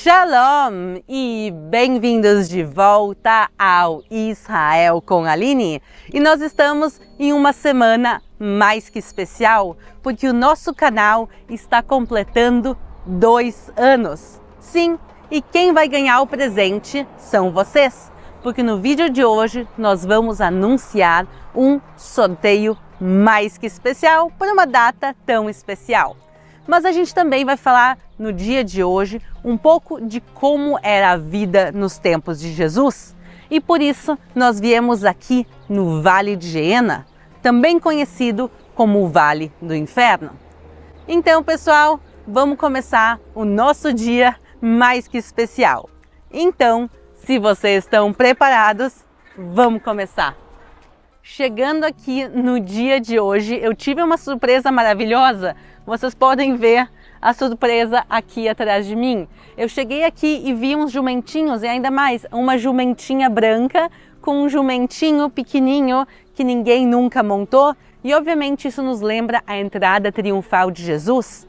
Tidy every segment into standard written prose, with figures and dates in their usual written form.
Shalom e bem-vindos de volta ao Israel com Aline. E nós estamos em uma semana mais que especial, porque o nosso canal está completando 2 anos. Sim, e quem vai ganhar o presente são vocês, porque no vídeo de hoje nós vamos anunciar um sorteio mais que especial por uma data tão especial. Mas a gente também vai falar no dia de hoje um pouco de como era a vida nos tempos de Jesus. E por isso nós viemos aqui no Vale de Geena, também conhecido como o Vale do Inferno. Então, pessoal, vamos começar o nosso dia mais que especial. Então, se vocês estão preparados, vamos começar. Chegando aqui no dia de hoje, eu tive uma surpresa maravilhosa. Vocês podem ver a surpresa aqui atrás de mim. Eu cheguei aqui e vi uns jumentinhos, e ainda mais, uma jumentinha branca com um jumentinho pequenininho que ninguém nunca montou. E obviamente isso nos lembra a entrada triunfal de Jesus.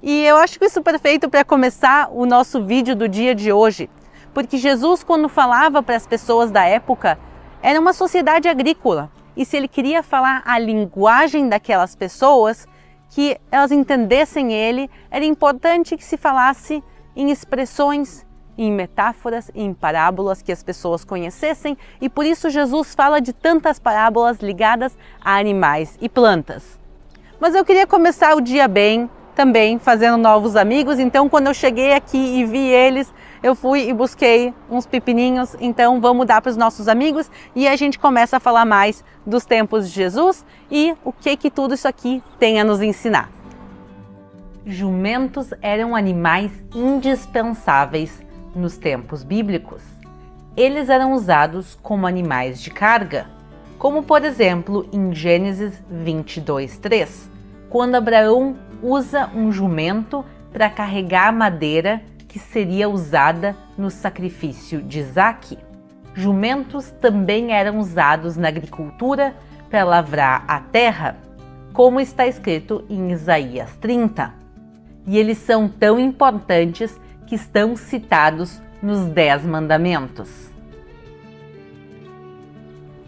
E eu acho que isso é perfeito para começar o nosso vídeo do dia de hoje. Porque Jesus, quando falava para as pessoas da época, era uma sociedade agrícola. E se ele queria falar a linguagem daquelas pessoas, que elas entendessem ele, era importante que se falasse em expressões, em metáforas, em parábolas que as pessoas conhecessem, e por isso Jesus fala de tantas parábolas ligadas a animais e plantas. Mas eu queria começar o dia bem, também fazendo novos amigos, então quando eu cheguei aqui e vi eles, eu fui e busquei uns pepininhos, então vamos dar para os nossos amigos e a gente começa a falar mais dos tempos de Jesus e o que tudo isso aqui tem a nos ensinar. Jumentos eram animais indispensáveis nos tempos bíblicos. Eles eram usados como animais de carga, como por exemplo em Gênesis 22:3, quando Abraão usa um jumento para carregar madeira que seria usada no sacrifício de Isaque. Jumentos também eram usados na agricultura para lavrar a terra, como está escrito em Isaías 30. E eles são tão importantes que estão citados nos 10 mandamentos.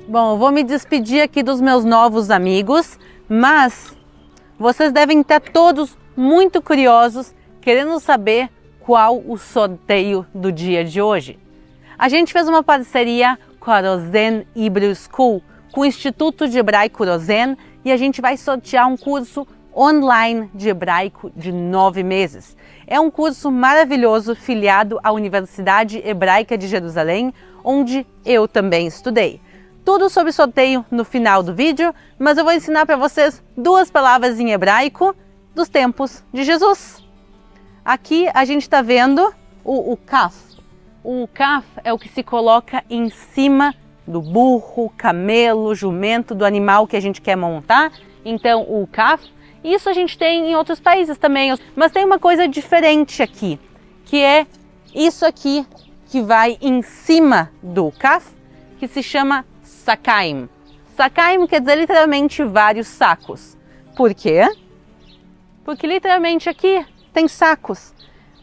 Bom, eu vou me despedir aqui dos meus novos amigos, mas vocês devem estar todos muito curiosos, querendo saber qual o sorteio do dia de hoje. A gente fez uma parceria com a Rosen Hebrew School, com o Instituto de Hebraico Rosen, e a gente vai sortear um curso online de hebraico de 9 meses. É um curso maravilhoso filiado à Universidade Hebraica de Jerusalém, onde eu também estudei. Tudo sobre sorteio no final do vídeo, mas eu vou ensinar para vocês 2 palavras em hebraico dos tempos de Jesus. Aqui a gente está vendo o kaf. O kaf é o que se coloca em cima do burro, camelo, jumento, do animal que a gente quer montar. Então o kaf, isso a gente tem em outros países também. Mas tem uma coisa diferente aqui, que é isso aqui que vai em cima do kaf, que se chama sakaim. Sakaim quer dizer literalmente vários sacos. Por quê? Porque literalmente aqui tem sacos.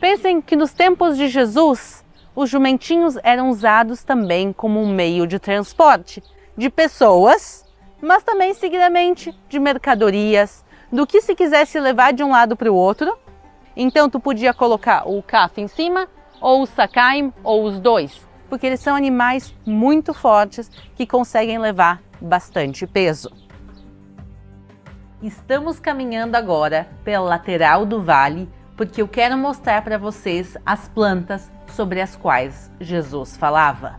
Pensem que nos tempos de Jesus, os jumentinhos eram usados também como um meio de transporte de pessoas, mas também seguidamente de mercadorias, do que se quisesse levar de um lado para o outro. Então tu podia colocar o kaf em cima, ou o sakaim, ou os dois, porque eles são animais muito fortes que conseguem levar bastante peso. Estamos caminhando agora pela lateral do vale, porque eu quero mostrar para vocês as plantas sobre as quais Jesus falava.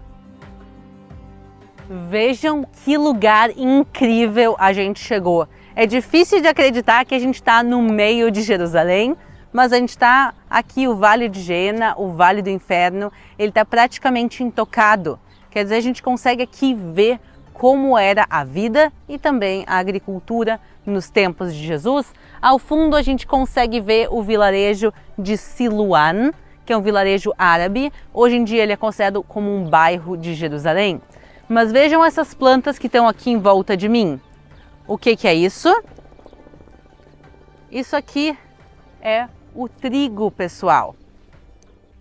Vejam que lugar incrível a gente chegou. É difícil de acreditar que a gente está no meio de Jerusalém, mas a gente está aqui, o Vale de Geena, o Vale do Inferno, ele está praticamente intocado. Quer dizer, a gente consegue aqui ver como era a vida e também a agricultura nos tempos de Jesus. Ao fundo a gente consegue ver o vilarejo de Siloam, que é um vilarejo árabe. Hoje em dia ele é considerado como um bairro de Jerusalém. Mas vejam essas plantas que estão aqui em volta de mim. O que é isso? Isso aqui é o trigo, pessoal.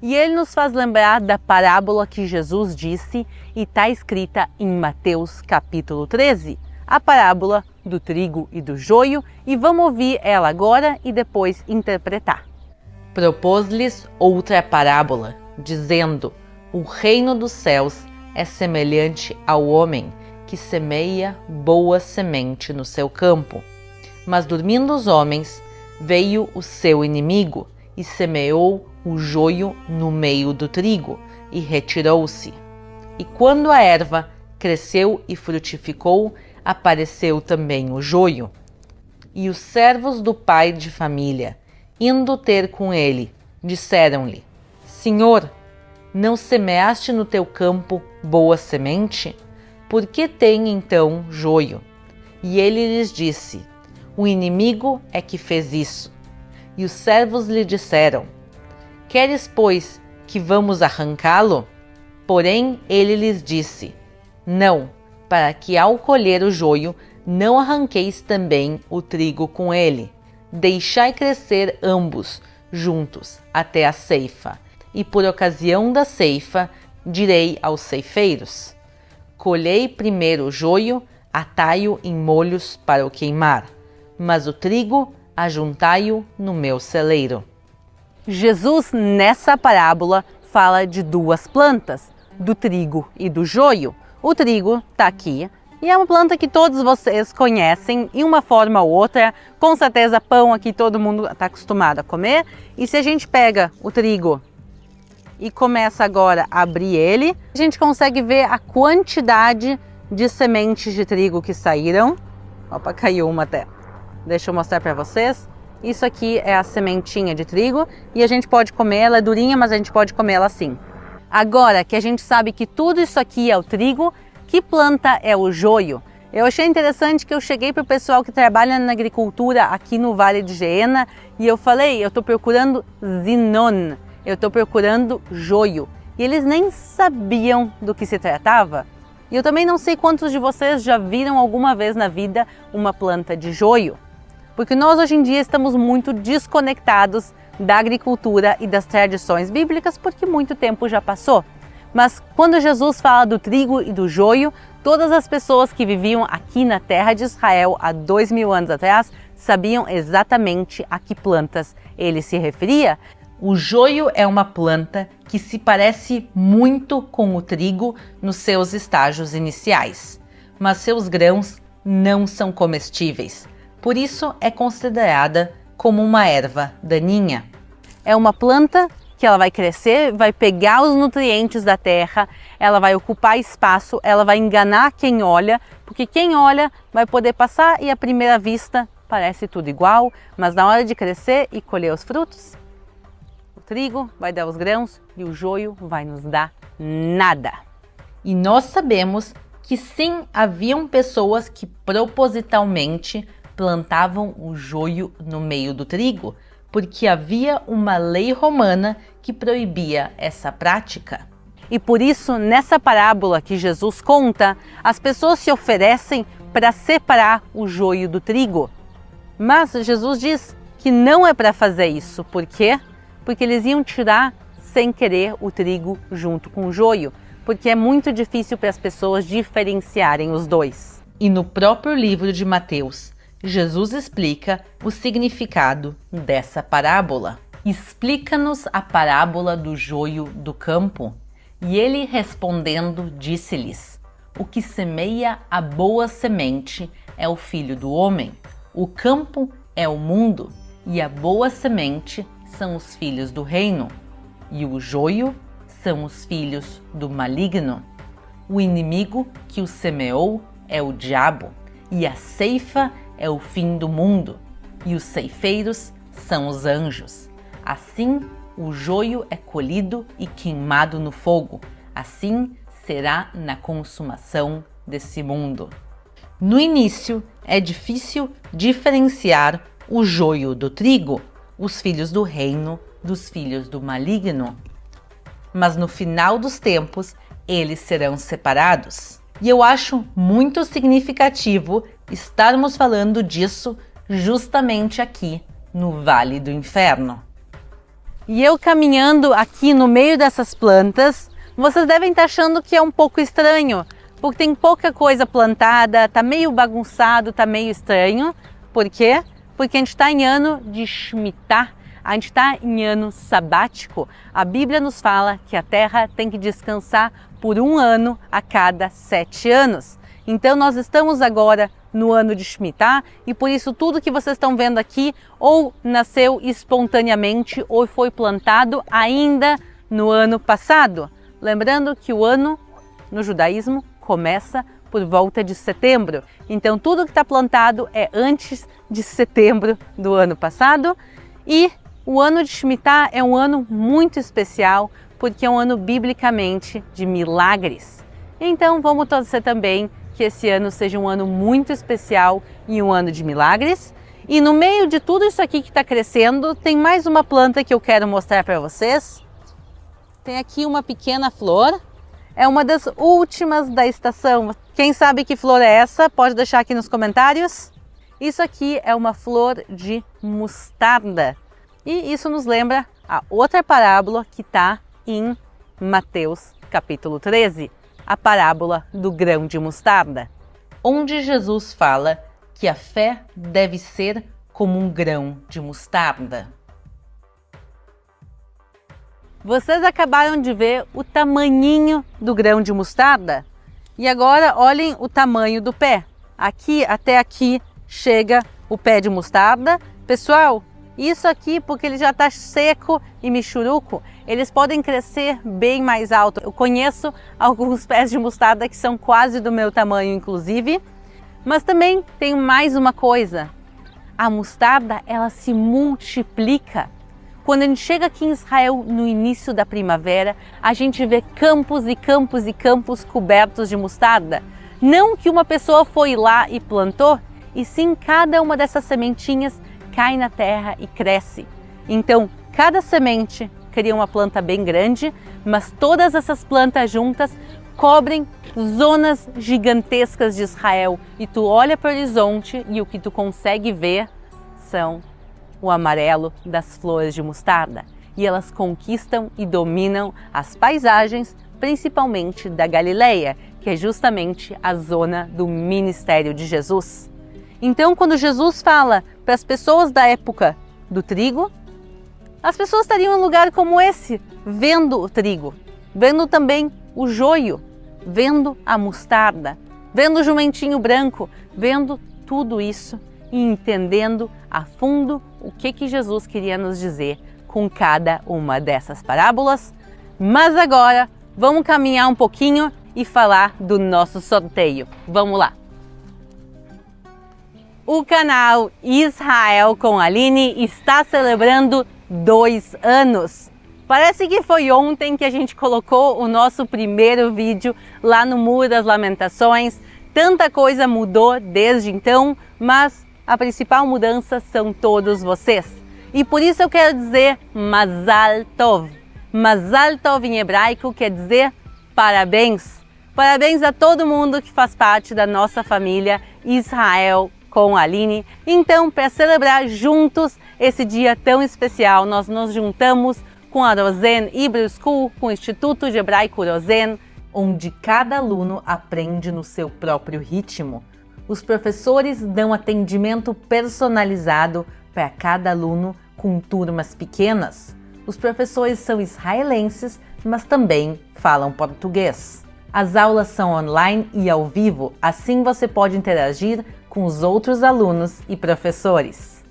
E ele nos faz lembrar da parábola que Jesus disse e está escrita em Mateus capítulo 13, a parábola do trigo e do joio, e vamos ouvir ela agora e depois interpretar. Propôs-lhes outra parábola, dizendo: o reino dos céus é semelhante ao homem que semeia boa semente no seu campo. Mas dormindo os homens, veio o seu inimigo e semeou o joio no meio do trigo e retirou-se. E quando a erva cresceu e frutificou, apareceu também o joio. E os servos do pai de família, indo ter com ele, disseram-lhe: Senhor, não semeaste no teu campo boa semente? Por que tem então joio? E ele lhes disse: o inimigo é que fez isso. E os servos lhe disseram: queres, pois, que vamos arrancá-lo? Porém ele lhes disse: não, para que ao colher o joio não arranqueis também o trigo com ele. Deixai crescer ambos juntos até a ceifa. E por ocasião da ceifa direi aos ceifeiros: colhei primeiro o joio, atai-o em molhos para o queimar, mas o trigo ajuntai-o no meu celeiro. Jesus, nessa parábola, fala de duas plantas, do trigo e do joio. O trigo está aqui e é uma planta que todos vocês conhecem em uma forma ou outra. Com certeza pão aqui todo mundo está acostumado a comer. E se a gente pega o trigo e começa agora a abrir ele, a gente consegue ver a quantidade de sementes de trigo que saíram. Opa, caiu uma até. Deixa eu mostrar para vocês. Isso aqui é a sementinha de trigo e a gente pode comer, ela é durinha, mas a gente pode comer ela assim. Agora que a gente sabe que tudo isso aqui é o trigo, que planta é o joio? Eu achei interessante que eu cheguei para o pessoal que trabalha na agricultura aqui no Vale de Jeena e eu falei, eu estou procurando zinon, eu estou procurando joio. E eles nem sabiam do que se tratava. E eu também não sei quantos de vocês já viram alguma vez na vida uma planta de joio. Porque nós hoje em dia estamos muito desconectados da agricultura e das tradições bíblicas porque muito tempo já passou. Mas quando Jesus fala do trigo e do joio, todas as pessoas que viviam aqui na terra de Israel há 2000 anos atrás sabiam exatamente a que plantas ele se referia. O joio é uma planta que se parece muito com o trigo nos seus estágios iniciais, mas seus grãos não são comestíveis. Por isso é considerada como uma erva daninha. É uma planta que ela vai crescer, vai pegar os nutrientes da terra, ela vai ocupar espaço, ela vai enganar quem olha, porque quem olha vai poder passar e à primeira vista parece tudo igual, mas na hora de crescer e colher os frutos, o trigo vai dar os grãos e o joio vai nos dar nada. E nós sabemos que sim, haviam pessoas que propositalmente plantavam o joio no meio do trigo, porque havia uma lei romana que proibia essa prática. E por isso, nessa parábola que Jesus conta, as pessoas se oferecem para separar o joio do trigo. Mas Jesus diz que não é para fazer isso. Por quê? Porque eles iam tirar sem querer o trigo junto com o joio, porque é muito difícil para as pessoas diferenciarem os dois. E no próprio livro de Mateus, Jesus explica o significado dessa parábola. Explica-nos a parábola do joio do campo. E ele respondendo disse-lhes: o que semeia a boa semente é o Filho do Homem. O campo é o mundo e a boa semente são os filhos do reino. E o joio são os filhos do maligno. O inimigo que o semeou é o diabo e a ceifa é o fim do mundo, e os ceifeiros são os anjos. Assim, o joio é colhido e queimado no fogo. Assim será na consumação desse mundo. No início, é difícil diferenciar o joio do trigo, os filhos do reino dos filhos do maligno. Mas no final dos tempos, eles serão separados. E eu acho muito significativo estarmos falando disso justamente aqui no Vale do Inferno. E eu caminhando aqui no meio dessas plantas, vocês devem estar achando que é um pouco estranho, porque tem pouca coisa plantada, tá meio bagunçado, tá meio estranho. Por quê? Porque a gente está em ano de Shemitah, a gente está em ano sabático. A Bíblia nos fala que a terra tem que descansar por 1 ano a cada 7 anos. Então nós estamos agora no ano de Shemitah e por isso tudo que vocês estão vendo aqui ou nasceu espontaneamente ou foi plantado ainda no ano passado. Lembrando que o ano no judaísmo começa por volta de setembro. Então tudo que está plantado é antes de setembro do ano passado. E o ano de Shemitah é um ano muito especial porque é um ano biblicamente de milagres. Então vamos torcer também que esse ano seja um ano muito especial e um ano de milagres. E no meio de tudo isso aqui que está crescendo, tem mais uma planta que eu quero mostrar para vocês. Tem aqui uma pequena flor, é uma das últimas da estação. Quem sabe que flor é essa? Pode deixar aqui nos comentários. Isso aqui é uma flor de mostarda. E isso nos lembra a outra parábola que está em Mateus capítulo 13, a parábola do grão de mostarda, onde Jesus fala que a fé deve ser como um grão de mostarda. Vocês acabaram de ver o tamanhinho do grão de mostarda? E agora olhem o tamanho do pé. Aqui até aqui chega o pé de mostarda. Pessoal, isso aqui porque ele já está seco e michuruco, eles podem crescer bem mais alto. Eu conheço alguns pés de mostarda que são quase do meu tamanho, inclusive. Mas também tem mais uma coisa. A mostarda, ela se multiplica. Quando a gente chega aqui em Israel no início da primavera, a gente vê campos e campos e campos cobertos de mostarda. Não que uma pessoa foi lá e plantou, e sim cada uma dessas sementinhas cai na terra e cresce. Então, cada semente cria uma planta bem grande, mas todas essas plantas juntas cobrem zonas gigantescas de Israel. E tu olha para o horizonte e o que tu consegue ver são o amarelo das flores de mostarda. E elas conquistam e dominam as paisagens, principalmente da Galileia, que é justamente a zona do ministério de Jesus. Então, quando Jesus fala para as pessoas da época do trigo, as pessoas estariam em um lugar como esse, vendo o trigo, vendo também o joio, vendo a mostarda, vendo o jumentinho branco, vendo tudo isso e entendendo a fundo o que Jesus queria nos dizer com cada uma dessas parábolas. Mas agora vamos caminhar um pouquinho e falar do nosso sorteio. Vamos lá! O canal Israel com Aline está celebrando 2 anos. Parece que foi ontem que a gente colocou o nosso primeiro vídeo lá no Muro das Lamentações. Tanta coisa mudou desde então, mas a principal mudança são todos vocês. E por isso eu quero dizer Mazal Tov. Mazal Tov em hebraico quer dizer parabéns. Parabéns a todo mundo que faz parte da nossa família Israel com a Aline. Então, para celebrar juntos esse dia tão especial, nós nos juntamos com a Rosen Hebrew School, com o Instituto de Hebraico Rosen, onde cada aluno aprende no seu próprio ritmo. Os professores dão atendimento personalizado para cada aluno com turmas pequenas. Os professores são israelenses, mas também falam português. As aulas são online e ao vivo, assim você pode interagir com os outros alunos e professores.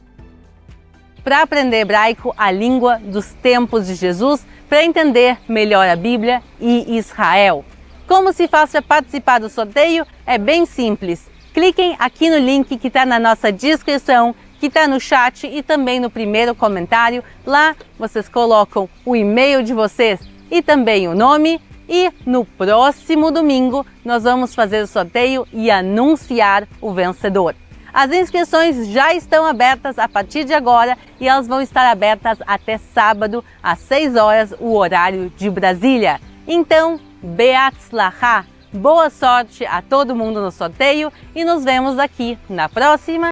Para aprender hebraico, a língua dos tempos de Jesus, para entender melhor a Bíblia e Israel. Como se faz para participar do sorteio? É bem simples. Cliquem aqui no link que está na nossa descrição, que está no chat e também no primeiro comentário. Lá vocês colocam o e-mail de vocês e também o nome. E no próximo domingo nós vamos fazer o sorteio e anunciar o vencedor. As inscrições já estão abertas a partir de agora e elas vão estar abertas até sábado às 6 horas, o horário de Brasília. Então, Beatzlachá! Boa sorte a todo mundo no sorteio e nos vemos aqui na próxima.